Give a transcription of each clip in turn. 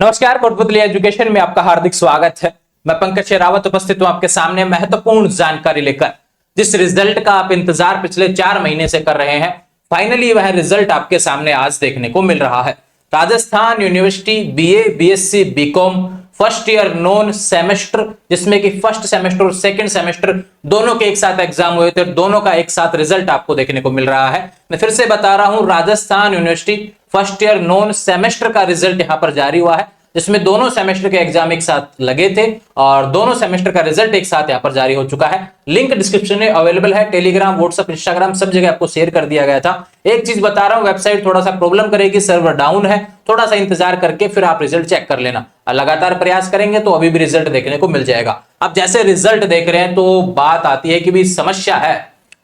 नमस्कार, कोटपुतली एजुकेशन में आपका हार्दिक स्वागत है। मैं पंकज शेरावत उपस्थित हूं आपके सामने महत्वपूर्ण जानकारी लेकर। जिस रिजल्ट का आप इंतजार पिछले 4 महीने से कर रहे हैं, फाइनली वह रिजल्ट आपके सामने आज देखने को मिल रहा है। Rajasthan university BA, BSc, BCom first year non semester, जिसमें कि फर्स्ट सेमेस्टर और सेकंड सेमेस्टर दोनों के एक साथ एग्जाम हुए थे, दोनों का एक साथ रिजल्ट आपको देखने को मिल रहा है। मैं फिर से बता रहा हूं, Rajasthan university first year non semester का रिजल्ट यहां पर जारी हुआ है, जिसमें दोनों सेमेस्टर के एग्जाम एक साथ लगे थे और दोनों सेमेस्टर का रिजल्ट एक साथ यहां पर जारी हो चुका है। लिंक डिस्क्रिप्शन में अवेलेबल है। टेलीग्राम, व्हाट्सएप, इंस्टाग्राम सब जगह आपको शेयर कर दिया गया था। एक चीज बता रहा हूं, वेबसाइट थोड़ा सा प्रॉब्लम करेगी, सर्वर डाउन है, थोड़ा सा इंतजार करके फिर आप रिजल्ट चेक कर लेना। लगातार प्रयास करेंगे तो अभी भी रिजल्ट देखने को मिल जाएगा। अब जैसे रिजल्ट देख रहे हैं तो बात आती है कि भी समस्या है,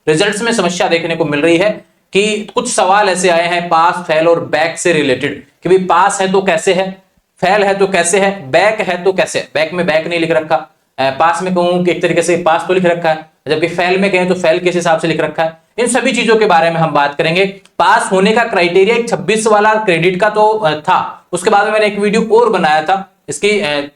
रिजल्ट्स में समस्या देखने को मिल रही है कि कुछ सवाल ऐसे आए हैं पास, फेल और बैक से रिलेटेड कि भी पास है तो कैसे है, फेल है तो कैसे है, बैक है तो कैसे है। बैक में बैक नहीं लिख रखा, पास में कहूं कि एक तरीके से पास तो लिख रखा है, जबकि फेल में कहें तो फेल किस हिसाब से लिख रखा है। इन सभी चीजों के बारे में हम बात करेंगे। पास होने का क्राइटेरिया 26 वाला क्रेडिट का तो था, उसके बाद में मैंने एक वीडियो और बनाया था इसकी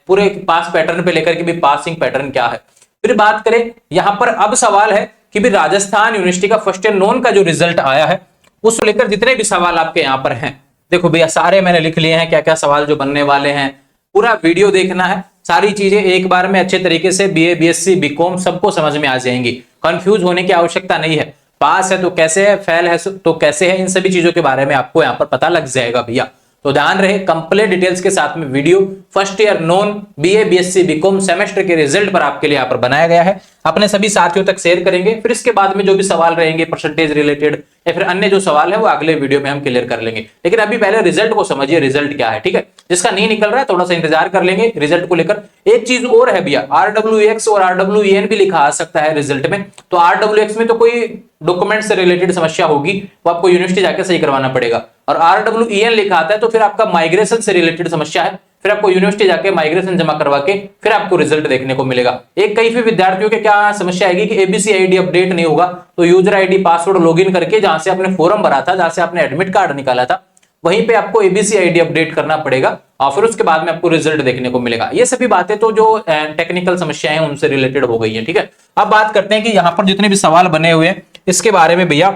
पूरे पास पैटर्न पे लेकर के भी पासिंग पैटर्न क्या है। फिर बात करें यहां पर, अब सवाल है कि भी राजस्थान यूनिवर्सिटी का फर्स्ट ईयर नॉन का जो रिजल्ट आया है उसको लेकर जितने भी सवाल आपके यहां पर हैं, देखो भैया सारे मैंने लिख लिए हैं, क्या क्या सवाल जो बनने वाले हैं। पूरा वीडियो देखना है, सारी चीजें एक बार में अच्छे तरीके से बीए, बीएससी, बीकॉम सबको समझ में आ जाएंगी। कंफ्यूज होने की आवश्यकता नहीं है। पास है तो कैसे है, फेल है तो कैसे है, इन सभी चीजों के बारे में आपको यहां पर पता लग जाएगा भैया। तो ध्यान रहे, कंप्लीट डिटेल्स के साथ में video first year non BA, BSc, BCom semester के रिजल्ट पर आपके लिए यहां पर बनाया गया है। अपने सभी साथियों तक शेयर करेंगे, फिर इसके बाद में जो भी सवाल रहेंगे परसेंटेज रिलेटेड या फिर अन्य जो सवाल है वो अगले वीडियो में हम क्लियर कर लेंगे। लेकिन अभी पहले रिजल्ट को समझिए, रिजल्ट क्या है, ठीक है। जिसका नहीं निकल रहा है थोड़ा सा इंतजार कर लेंगे रिजल्ट को लेकर। एक चीज और है भैया, RWX और RWEN भी लिखा आ सकता है रिजल्ट में। तो RWX में तो कोई डॉक्यूमेंट से रिलेटेड समस्या होगी, वो आपको यूनिवर्सिटी जाकर सही करवाना पड़ेगा। और RWEN लिखा आता है तो फिर आपका माइग्रेशन से रिलेटेड समस्या है, फिर आपको यूनिवर्सिटी जाके माइग्रेशन जमा करवा के फिर आपको रिजल्ट देखने को मिलेगा। एक कई फिर विद्यार्थियों के क्या समस्या आएगी कि एबीसी आईडी अपडेट नहीं होगा, तो यूजर आईडी पासवर्ड लॉगिन करके जहां से आपने फॉर्म भरा था, जहां से आपने एडमिट कार्ड निकाला था, वहीं पे आपको एबीसी आईडी अपडेट करना पड़ेगा और फिर उसके बाद में आपको रिजल्ट देखने को मिलेगा। ये सभी बातें तो जो टेक्निकल समस्याएं हैं उनसे रिलेटेड हो गई है, ठीक है। अब बात करते हैं कि यहां पर जितने भी सवाल बने हुए हैं इसके बारे में भैया,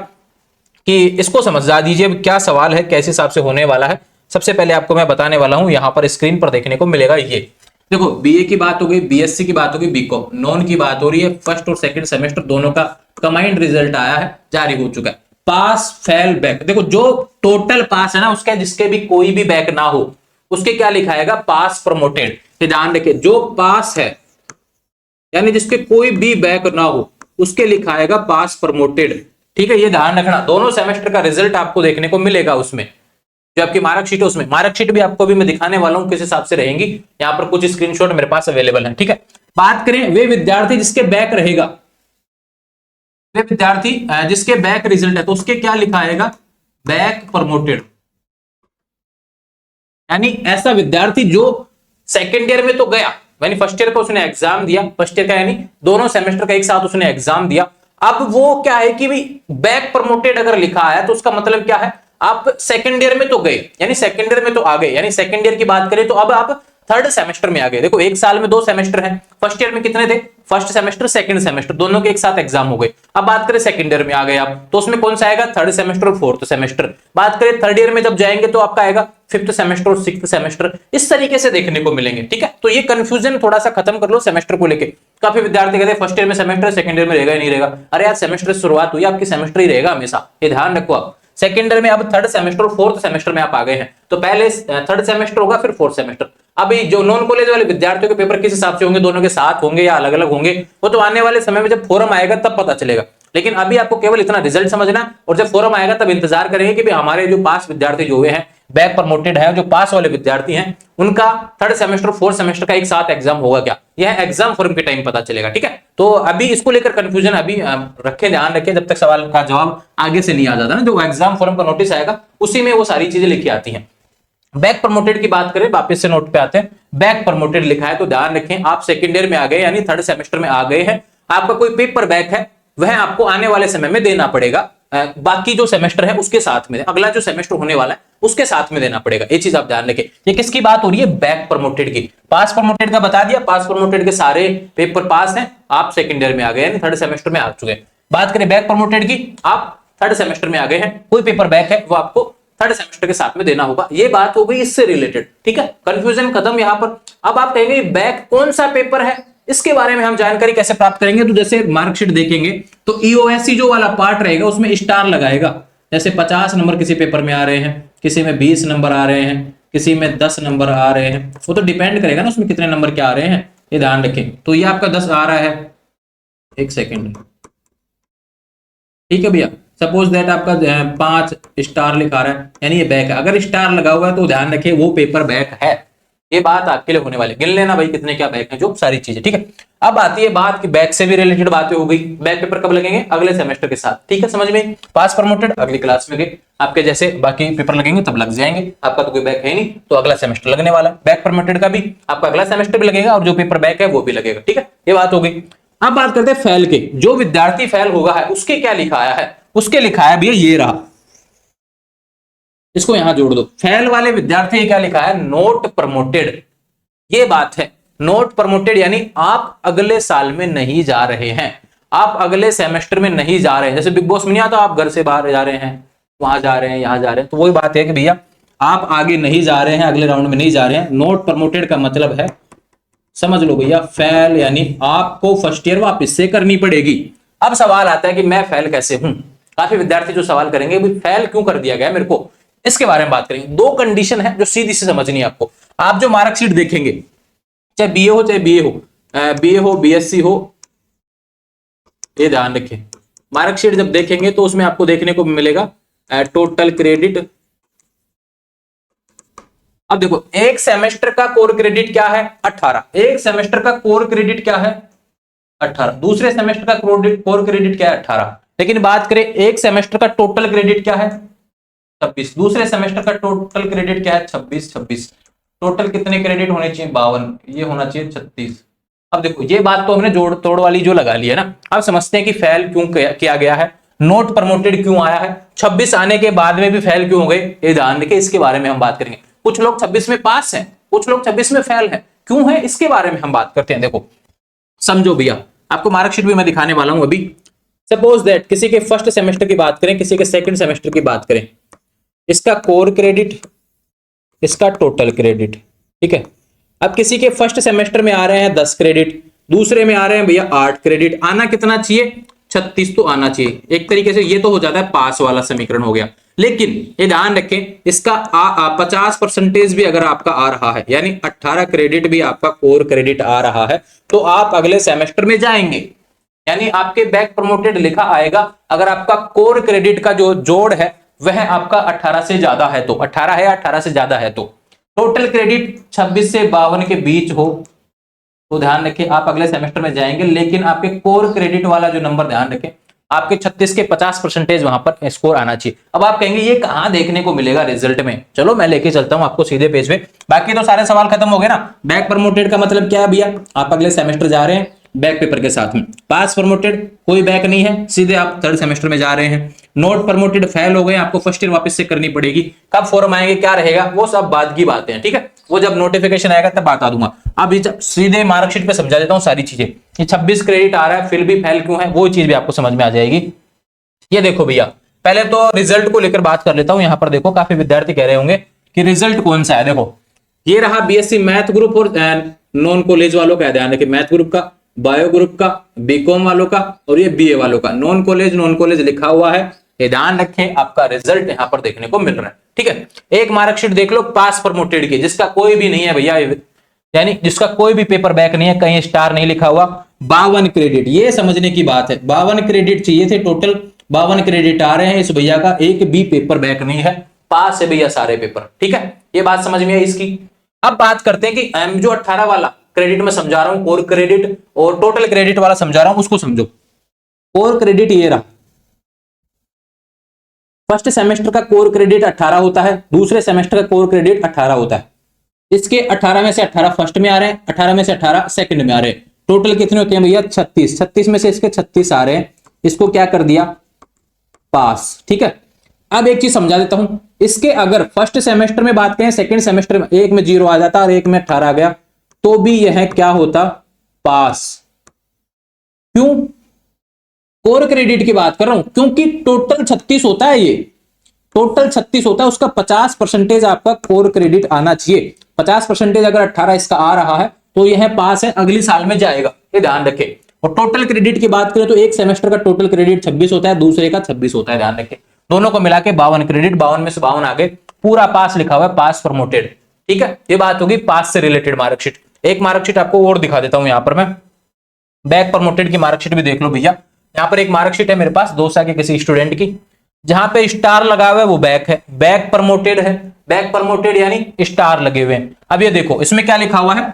कि इसको समझा दीजिए क्या सवाल है, कैसे हिसाब से होने वाला है। सबसे पहले आपको मैं बताने वाला हूं, यहां पर स्क्रीन पर देखने को मिलेगा। ये देखो, बीए की बात हो गई, बीएससी की बात हो गई, बीकॉम नॉन की बात हो रही है। फर्स्ट और सेकंड सेमेस्टर दोनों का कंबाइंड रिजल्ट आया है, जारी हो चुका है। पास, फेल, बैक, देखो जो टोटल पास है ना उसके, जिसके भी कोई भी बैक ना हो उसके क्या लिखाएगा, पास प्रमोटेड। ध्यान रखिए, जो पास है यानी जिसके कोई भी बैक ना हो उसके लिखाएगा पास प्रमोटेड, ठीक है। ये ध्यान रखना, दोनों सेमेस्टर का रिजल्ट आपको देखने को मिलेगा उसमें, जो आपकी मार्कशीट है उसमें। मार्कशीट भी आपको भी मैं दिखाने वाला हूं किस हिसाब से रहेंगी, यहां पर कुछ स्क्रीनशॉट मेरे पास अवेलेबल है, ठीक है। बात करें वे विद्यार्थी जिसके बैक रहेगा, वे विद्यार्थी जिसके बैक रिजल्ट है तो उसके क्या लिखाएगा, बैक प्रमोटेड। यानी ऐसा विद्यार्थी जो सेकेंड ईयर में तो गया, यानी फर्स्ट ईयर का उसने एग्जाम दिया, फर्स्ट ईयर का यानी दोनों सेमेस्टर का एक साथ उसने एग्जाम दिया। अब वो क्या है कि भाई बैक प्रमोटेड अगर लिखा है तो उसका मतलब क्या है, आप सेकंड ईयर में तो गए, यानी सेकंड ईयर में तो आ गए, यानी सेकंड ईयर की बात करें तो अब आप थर्ड सेमेस्टर में आ गए। देखो एक साल में 2 सेमेस्टर हैं, फर्स्ट ईयर में कितने थे, फर्स्ट सेमेस्टर, सेकंड सेमेस्टर, दोनों के एक साथ एग्जाम हो गए। अब बात करें सेकंड ईयर में आ गए आप, तो उसमें कौन सा आएगा, थर्ड सेमेस्टर और फोर्थ सेमेस्टर। बात करें थर्ड ईयर में जब जाएंगे तो आपका आएगा फिफ्थ सेमेस्टर और सिक्स्थ सेमेस्टर, इस तरीके से देखने को मिलेंगे, ठीक है। तो ये कंफ्यूजन थोड़ा सा खत्म कर लो सेमेस्टर को लेके। काफी विद्यार्थी कहते हैं फर्स्ट ईयर में सेमेस्टर, सेकंड ईयर में रहेगा ही नहीं रहेगा। अरे यार, सेमेस्टर से शुरुआत हुई, आपकी सेमेस्टर ही रहेगा हमेशा, ये ध्यान रखो आप। सेकंड ईयर में अब थर्ड सेमेस्टर और फोर्थ सेमेस्टर में आप आ गए हैं, तो पहले थर्ड सेमेस्टर होगा फिर फोर्थ सेमेस्टर। अभी जो नॉन कॉलेज वाले विद्यार्थियों के पेपर किस हिसाब से होंगे, दोनों के साथ होंगे या अलग अलग होंगे, वो तो आने वाले समय में जब फॉर्म आएगा तब पता चलेगा। लेकिन अभी आपको केवल इतना रिजल्ट समझना, और जब फॉर्म आएगा तब इंतजार करेंगे कि हमारे जो पास विद्यार्थी जो हुए हैं, बैक प्रमोटेड है, जो पास वाले विद्यार्थी हैं, उनका थर्ड सेमेस्टर फोर्थ सेमेस्टर का एक साथ एग्जाम होगा क्या, यह एग्जाम फॉर्म के टाइम पता चलेगा, ठीक है। तो अभी इसको लेकर कंफ्यूजन अभी रखें, ध्यान रखें, जब तक सवाल का जवाब आगे से नहीं आ जाता ना, जो एग्जाम फॉर्म का नोटिस आएगा उसी में वो सारी चीजें लिखी आती हैं। बैक प्रमोटेड की बात करें, वापस से नोट पे आते हैं। बैक प्रमोटेड लिखा है तो ध्यान रखें, आप सेकंड ईयर में आ गए, यानी थर्ड सेमेस्टर में आ गए हैं, आपका कोई पेपर बैक है वह आपको आने वाले समय में देना पड़ेगा, बाकी जो सेमेस्टर है उसके साथ में, अगला जो सेमेस्टर होने वाला है उसके साथ में देना पड़ेगा। ये चीज आप ध्यान रखें। ये किसकी बात हो रही है? बैक प्रमोटेड की। पास प्रमोटेड का बता दिया, पास प्रमोटेड के सारे पेपर पास हैं, आप सेकंड ईयर में आ गए, यानी थर्ड सेमेस्टर में आ चुके हैं। बात करें बैक प्रमोटेड की, आप थर्ड सेमेस्टर में आ गए हैं, कोई पेपर बैक है वो आपको थर्ड सेमेस्टर के साथ में देना होगा। ये बात हो गई इससे रिलेटेड, ठीक है, कंफ्यूजन खत्म यहां पर। अब आप कहेंगे बैक कौन सा पेपर है, इसके बारे में हम जानकारी कैसे प्राप्त करेंगे? तो जैसे मार्कशीट देखेंगे तो ईओएससी जो वाला पार्ट रहेगा उसमें स्टार लगाएगा। जैसे 50 नंबर किसी पेपर में आ रहे हैं, किसी में 20 नंबर आ रहे हैं, किसी में 10 नंबर आ रहे हैं, वो तो डिपेंड करेगा ना उसमें कितने नंबर के आ रहे हैं, ये ध्यान रखें। तो ये आपका 10 आ रहा है, एक सेकेंड, ठीक है भैया, सपोज दैट आपका 5 स्टार लिखा रहा है, यानी ये बैक है। अगर स्टार लगा हुआ है तो ध्यान रखिए वो पेपर बैक है। ये बात आपके लिए होने वाली, गिन लेना भाई कितने क्या बैक है, जो सारी चीजें, ठीक है। अब आती है बात कि बैक से भी रिलेटेड बातें हो गई। बैक पेपर कब लगेंगे? अगले सेमेस्टर के साथ, ठीक है, समझ में। पास प्रमोटेड अगली क्लास में गए, आपके जैसे बाकी पेपर लगेंगे तब लग जाएंगे। आपका तो कोई बैक है नहीं, तो अगला सेमेस्टर लगने वाला है। बैक प्रमोटेड का भी आपका अगला सेमेस्टर भी लगेगा और जो पेपर बैक है वो भी लगेगा, ठीक है, ये बात हो गई। अब बात करते हैं फेल के। जो विद्यार्थी फेल होगा है उसके क्या लिखा आया है? उसके लिखा है भैया ये रहा, इसको यहां जोड़ दो। फेल वाले विद्यार्थी क्या लिखा है? Note promoted. ये बात है, नोट प्रमोटेड यानी आप अगले साल में नहीं जा रहे हैं, आप अगले सेमेस्टर में नहीं जा रहे हैं। जैसे बिग बॉस में नहीं आता, आप घर से बाहर जा रहे हैं, वहां जा रहे हैं, यहां जा रहे हैं, तो वही बात है कि भैया आप आगे नहीं जा रहे हैं, अगले राउंड में नहीं जा रहे हैं। नोट प्रमोटेड का मतलब है, समझ लो भैया, फेल यानी आपको फर्स्ट ईयर वापस से करनी पड़ेगी। अब सवाल आता है कि मैं फेल कैसे हूं? काफी विद्यार्थी जो सवाल करेंगे भी फेल क्यों कर दिया गया मेरे को, इसके बारे में बात करेंगे। दो कंडीशन है जो सीधी से समझनी है आपको। आप जो मार्कशीट देखेंगे, चाहे बीए हो चाहे बीए हो बीएससी हो, ये ध्यान रखें। मार्कशीट जब देखेंगे तो उसमें आपको देखने को मिलेगा टोटल क्रेडिट। अब देखो, एक सेमेस्टर का कोर क्रेडिट क्या है? 18। एक सेमेस्टर का कोर क्रेडिट क्या है? 18। दूसरे सेमेस्टर का कोर क्रेडिट क्या है? 18। लेकिन बात करें एक सेमेस्टर का टोटल क्रेडिट क्या है? 26। दूसरे सेमेस्टर का टोटल क्रेडिट क्या है? 26। टोटल कितने क्रेडिट होने चाहिए? 52। ये होना चाहिए 36। अब देखो, ये बात तो हमने जोड़ तोड़ वाली जो लगा ली है ना। अब समझते हैं कि फेल क्यों किया गया है, नोट प्रमोटेड क्यों आया है, 26 आने के बाद में भी फेल क्यों हो गए, ये ध्यान रखिए। इसके बारे में हम बात करेंगे। कुछ लोग 26 में पास हैं, कुछ लोग 26 में फेल हैं, क्यों है इसके बारे में हम बात करते हैं। देखो समझो भैया, आपको मार्कशीट भी मैं दिखाने वाला हूं अभी। सपोज दैट किसी के फर्स्ट सेमेस्टर की बात करें, किसी के सेकंड सेमेस्टर की बात करें, इसका कोर क्रेडिट, इसका टोटल क्रेडिट, ठीक है। अब किसी के फर्स्ट सेमेस्टर में आ रहे हैं 10 क्रेडिट, दूसरे में आ रहे हैं भैया 8 क्रेडिट। आना कितना चाहिए? 36 तो आना चाहिए। एक तरीके से ये तो हो जाता है पास वाला समीकरण हो गया। लेकिन ये ध्यान रखें, इसका 50% भी अगर आपका आ रहा है, यानी 18 क्रेडिट भी आपका कोर क्रेडिट आ रहा है, तो आप अगले सेमेस्टर में जाएंगे, यानी आपके बैक प्रमोटेड लिखा आएगा अगर आपका कोर क्रेडिट का जो जोड़ है वह आपका 18 से ज्यादा है तो, 18 है 18 से ज्यादा है तो, टोटल क्रेडिट 26 से 52 के बीच हो, तो ध्यान रखें आप अगले सेमेस्टर में जाएंगे। लेकिन आपके कोर क्रेडिट वाला जो नंबर ध्यान रखें, आपके 36 के 50% वहां पर स्कोर आना चाहिए। अब आप कहेंगे ये कहां देखने को मिलेगा रिजल्ट में? चलो मैं लेके चलता हूं आपको सीधे पेज पे। बाकी तो सारे सवाल खत्म हो गए ना। बैक प्रमोटेड का मतलब क्या है भैया? आप अगले सेमेस्टर जा रहे हैं बैक पेपर के साथ में। पास प्रमोटेड कोई बैक नहीं है, सीधे आप थर्ड सेमेस्टर में जा रहे हैं। नोट प्रमोटेड फेल हो गए, आपको फर्स्ट ईयर वापस से करनी पड़ेगी। कब फॉर्म आएंगे, क्या रहेगा, वो सब बाद की बातें हैं, ठीक है, वो जब नोटिफिकेशन आएगा तब बता दूंगा। अब सीधे मार्कशीट पे समझा देता हूं सारी चीजें। ये 26 क्रेडिट आ रहा है फिर भी फेल क्यों है, वो चीज भी आपको समझ में आ जाएगी। ये देखो भैया, पहले तो रिजल्ट को लेकर बात कर लेता हूं। यहां पर देखो काफी विद्यार्थी कह रहे होंगे कि रिजल्ट कौन सा है। देखो ये रहा बीएससी मैथ ग्रुप और नॉन कॉलेज वालों का, ध्यान रखिए, मैथ ग्रुप का, बायो ग्रुप का, बीकॉम वालों का और ये बीए वालों का। नॉन कॉलेज लिखा हुआ है, ये ध्यान रखें। आपका रिजल्ट यहां पर देखने को मिल रहा है, ठीक है। एक मार्कशीट देख लो पास प्रमोटेड की, जिसका कोई भी नहीं है भैया, यानी जिसका कोई भी पेपर बैक नहीं है, कहीं स्टार नहीं लिखा हुआ, 52 क्रेडिट। ये समझने की बात है, 52 क्रेडिट चाहिए थे, टोटल 52 क्रेडिट आ रहे हैं इस भैया का, एक भी पेपर बैक नहीं है, पास है भैया सारे पेपर, ठीक है। ये बात समझ में आई इसकी। अब बात करते हैं कि जो 18 वाला क्रेडिट में समझा रहा हूं, कोर क्रेडिट और टोटल क्रेडिट वाला समझा रहा हूं, उसको समझो। कोर क्रेडिट ये रहा, फर्स्ट सेमेस्टर का कोर क्रेडिट 18 होता है, दूसरे सेमेस्टर का कोर क्रेडिट 18 होता है। इसके 18 में से 18 फर्स्ट में आ रहे हैं, 18 में से 18 सेकंड में आ रहे हैं। टोटल कितने होते हैं भैया? 36। 36 में से इसके 36 आ रहे हैं। इसको क्या कर दिया, पास। ठीक है, अब एक चीज समझा देता हूं, इसके अगर फर्स्ट सेमेस्टर में बात करें, सेकंड सेमेस्टर में एक में 0 आ जाता और एक में 18 आ गया, तो भी यह क्या होता, पास। क्यों? कोर क्रेडिट की बात कर रहा हूं क्योंकि टोटल 36 होता है, ये टोटल 36 होता है, उसका 50% आपका कोर क्रेडिट आना चाहिए। 50% अगर 18 इसका आ रहा है तो यह पास है, अगली साल में जाएगा, ये ध्यान रखें। और टोटल क्रेडिट की बात करें तो एक सेमेस्टर का टोटल क्रेडिट 26 होता है, दूसरे का 26 होता है, ध्यान रखें। दोनों को मिला के 52 क्रेडिट, 52 में से 52 आगे, पूरा पास लिखा हुआ है, पास प्रमोटेड। ठीक है, ये बात होगी पास से रिलेटेड मार्कशीट। एक मार्कशीट आपको और दिखा देता हूं यहां पर मैं, बैक प्रमोटेड की मार्कशीट भी देख लो भैया। यहां पर एक मार्कशीट है मेरे पास दोसा के किसी स्टूडेंट की, जहां पे स्टार लगा हुआ है वो बैक है, बैक प्रमोटेड है, बैक प्रमोटेड यानी स्टार लगे हुए हैं। अब ये देखो इसमें क्या लिखा हुआ है,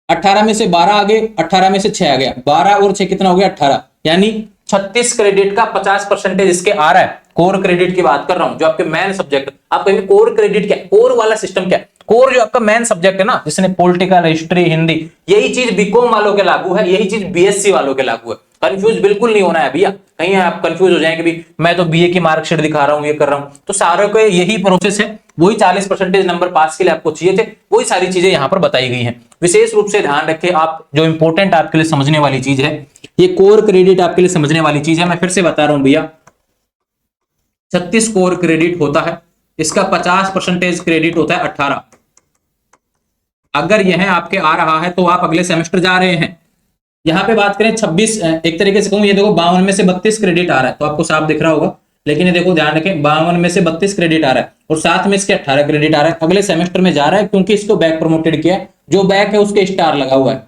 18 में से 12 आ गए, 18 में से 6 आ गया, 12 और 6 कितना हो गया, 18, यानी 36 क्रेडिट का 50% इसके आ रहा है। कोर क्रेडिट की बात कर रहा हूं, जो आपके मेन सब्जेक्ट, आप कहेंगे कोर क्रेडिट क्या, कोर वाला सिस्टम क्या, कोर जो आपका मेन सब्जेक्ट है ना, जिसने पॉलिटिकल, हिस्ट्री, हिंदी, यही चीज बीकॉम वालों के लागू है, यही चीज बीएससी वालों के लागू है। कंफ्यूज बिल्कुल नहीं होना है भैया, कहीं आप कंफ्यूज हो जाएंगे भी मैं तो बीए की मार्कशीट दिखा रहा हूं, ये कर रहा हूं, तो सारे को यही प्रोसेस है। वही 40% नंबर पास के लिए आपको चाहिए थे, वही सारी चीजें यहां पर बताई गई हैं। विशेष रूप से ध्यान रखें आप, जो इंपॉर्टेंट आपके लिए समझने वाली चीज है, ये कोर क्रेडिट आपके लिए समझने वाली चीज है। मैं फिर से बता रहा हूं भैया, 36 कोर क्रेडिट होता है, इसका 50% क्रेडिट होता है 18। अगर यह आपके आ रहा है तो आप अगले सेमेस्टर जा रहे हैं। यहां पे बात करें 26, एक तरीके से कहूं, ये देखो 52 में से 32 क्रेडिट आ रहा है, तो आपको साफ दिख रहा होगा, लेकिन ये देखो ध्यान रखें 52 में से 32 क्रेडिट आ रहा है और साथ में इसके 18 क्रेडिट आ रहा है, अगले सेमेस्टर में जा रहा है, क्योंकि इसको बैक प्रमोटेड किया है, जो बैक है उसके स्टार लगा हुआ है।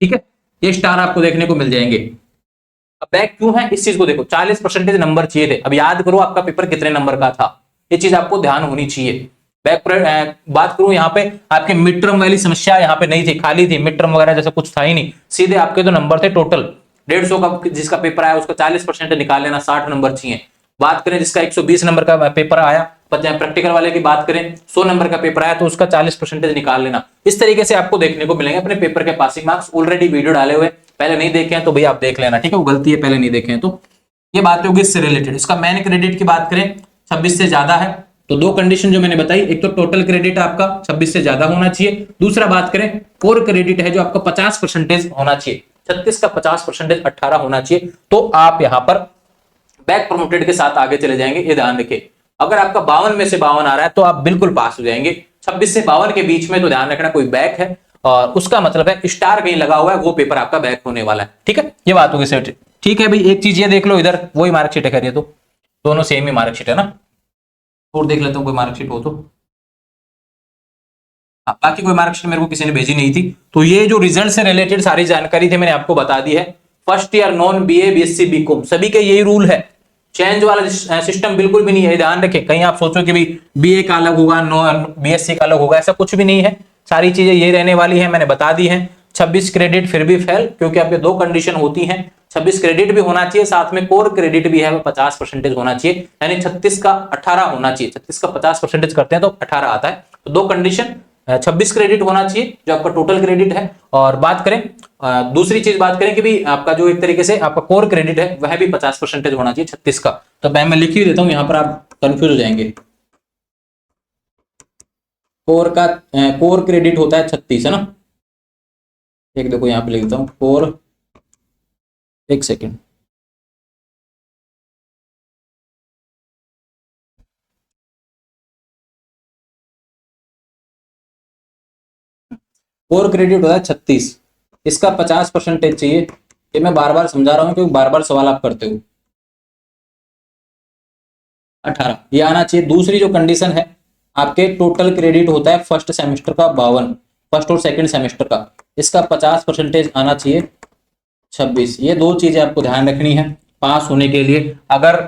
ठीक है, ये स्टार आपको देखने को मिल जाएंगे। अब बैक क्यों है, इस चीज को देखो, 40% नंबर चाहिए थे। अब याद करो आपका पेपर कितने नंबर का था, ये चीज आपको ध्यान होनी चाहिए। बैक बात करूं यहाँ पे, आपके मिड टर्म वाली समस्या यहाँ पे नहीं थी, खाली थी, मिड टर्म वगैरह जैसा कुछ था ही नहीं, सीधे आपके जो नंबर थे टोटल 150 का जिसका पेपर आया उसका 40% निकाल लेना, 60 नंबर चाहिए। बात करें जिसका 120 नंबर का पेपर आया, प्रैक्टिकल वाले की बात करें 100 नंबर का पेपर आया तो उसका 40% निकाल लेना। इस तरीके से आपको देखने को मिलेंगे अपने पेपर के पासिंग मार्क्स। ऑलरेडी वीडियो डाले हुए, पहले नहीं देखे हैं तो भैया आप देख लेना, ठीक है, वो गलती है पहले नहीं देखे हैं तो। ये बात होगी इससे रिलेटेड। इसका मैन क्रेडिट की बात करें 26 से ज्यादा है तो दो कंडीशन जो मैंने बताई, एक तो टोटल क्रेडिट आपका 26 से ज्यादा होना चाहिए, दूसरा बात करें कोर क्रेडिट है जो आपका 50% होना चाहिए, 36 का 50% 18 होना चाहिए, तो आप यहां पर बैक प्रमोटेड के साथ आगे चले जाएंगे। ये ध्यान रखिए, अगर आपका 52 में से 52 आ रहा है तो आप बिल्कुल पास हो जाएंगे। 26 से 52 के बीच में तो ध्यान रखना कोई बैक है और उसका मतलब है स्टार कहीं लगा हुआ है, वो पेपर आपका बैक होने वाला है। ठीक है, ये बात होगी सेट। ठीक है भाई, एक चीज ये देख लो, इधर वही मार्कशीट है, करिए तो दोनों सेम ही मार्कशीट है ना, और देख लेता हूं कोई मार्कशीट हो तो। बाकी कोई मार्कशीट मेरे को किसी ने भेजी नहीं थी। तो ये जो रिजल्ट से रिलेटेड सारी जानकारी थी मैंने आपको बता दी है। First year non BA BSc BCom सभी के यही रूल है, चेंज वाला सिस्टम बिल्कुल भी नहीं है, ध्यान रखें। कहीं आप सोचो कि भाई बीए का अलग होगा, नॉन बीएससी का अलग होगा, ऐसा कुछ भी नहीं है, सारी चीजें ये रहने वाली है, मैंने बता दी है। 26 क्रेडिट फिर भी फेल, क्योंकि आपके दो कंडीशन होती हैं, 26 क्रेडिट भी होना चाहिए, साथ में कोर क्रेडिट भी है, 50% होना चाहिए, यानी 36 का 18 होना चाहिए। 36 का 50% करते हैं तो 18 आता है, तो दो कंडीशन, 26 क्रेडिट होना चाहिए जो आपका टोटल क्रेडिट है। और बात करें दूसरी चीज बात करें कि भी आपका जो एक तरीके से आपका कोर क्रेडिट है वह भी 50% होना चाहिए 36 का। तो मैं लिख ही देता हूं, यहां पर आप कंफ्यूज हो जाएंगे। कोर क्रेडिट होता है 36, है ना, एक देखो यहां पे लिख देता हूं कोर, एक सेकेंड, कोर क्रेडिट होता है 36, इसका 50% चाहिए। ये मैं बार बार समझा रहा हूं क्योंकि बार बार सवाल आप करते हो। 18 ये आना चाहिए। दूसरी जो कंडीशन है, आपके टोटल क्रेडिट होता है फर्स्ट सेमेस्टर का 52, फर्स्ट और सेकंड सेमेस्टर का, इसका 50% आना चाहिए 26। ये दो चीजें आपको ध्यान रखनी है पास होने के लिए। अगर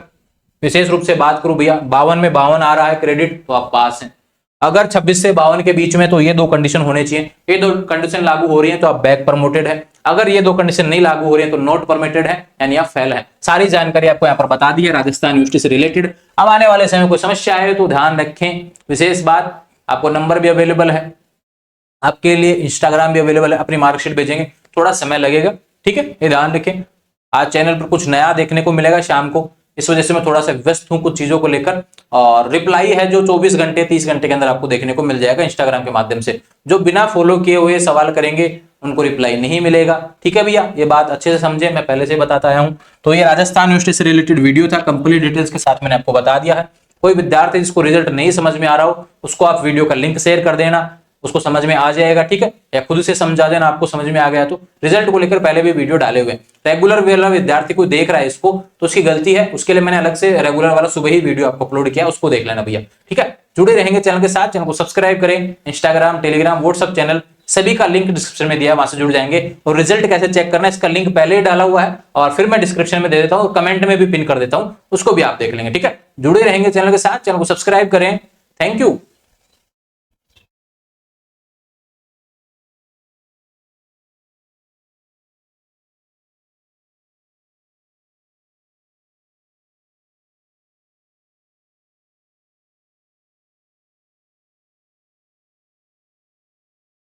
विशेष रूप से बात करूं भैया 52 में 52 आ रहा है क्रेडिट तो आप पास हैं, अगर 26 से 52 के बीच में तो ये दो कंडीशन होने चाहिए। ये दो कंडीशन लागू हो रही है तो आप बैक प्रमोटेड है, अगर ये दो कंडीशन नहीं लागू हो रही है तो नॉट परमिटेड है, यानी आप फेल है। सारी जानकारी आपको यहाँ पर बता दी है राजस्थान यूनिवर्सिटी से रिलेटेड। अब आने वाले समय कोई समस्या है तो ध्यान रखें, विशेष बात, आपको नंबर भी अवेलेबल है आपके लिए, इंस्टाग्राम भी अवेलेबल है, अपनी मार्कशीट भेजेंगे, थोड़ा समय लगेगा, ठीक है, ये ध्यान रखें। आज चैनल पर कुछ नया देखने को मिलेगा शाम को, इस वजह से मैं थोड़ा सा व्यस्त हूं कुछ चीजों को लेकर। और रिप्लाई है जो 24 घंटे 30 घंटे के अंदर आपको देखने को मिल जाएगा इंस्टाग्राम के माध्यम से। जो बिना फॉलो किए हुए सवाल करेंगे उनको रिप्लाई नहीं मिलेगा। ठीक है भैया, ये बात अच्छे से समझे, मैं पहले से बताता आया हूं। तो ये राजस्थान यूनिवर्सिटी से रिलेटेड वीडियो था, कंप्लीट डिटेल्स के साथ मैंने आपको बता दिया है। कोई विद्यार्थी जिसको रिजल्ट नहीं समझ में आ रहा हो उसको आप वीडियो का लिंक शेयर कर देना, उसको समझ में आ जाएगा। ठीक है, या खुद से समझा देना, आपको समझ में आ गया तो। रिजल्ट को लेकर पहले भी वीडियो डाले हुए, रेगुलर वाला विद्यार्थी को देख रहा है इसको तो उसकी गलती है, उसके लिए मैंने अलग से रेगुलर वाला सुबह ही वीडियो आपको अपलोड किया, उसको देख लेना भैया। ठीक है, जुड़े रहेंगे चैनल के साथ, चैनल को सब्सक्राइब करें। इंस्टाग्राम, टेलीग्राम, व्हाट्सएप चैनल सभी का लिंक डिस्क्रिप्शन में दिया है, वहां से जुड़ जाएंगे। और रिजल्ट कैसे चेक करना है इसका लिंक पहले ही डाला हुआ है और फिर मैं डिस्क्रिप्शन में दे देता हूं, कमेंट में भी पिन कर देता हूं, उसको भी आप देख लेंगे। ठीक है, जुड़े रहेंगे चैनल के साथ, चैनल को सब्सक्राइब करें। Thank you.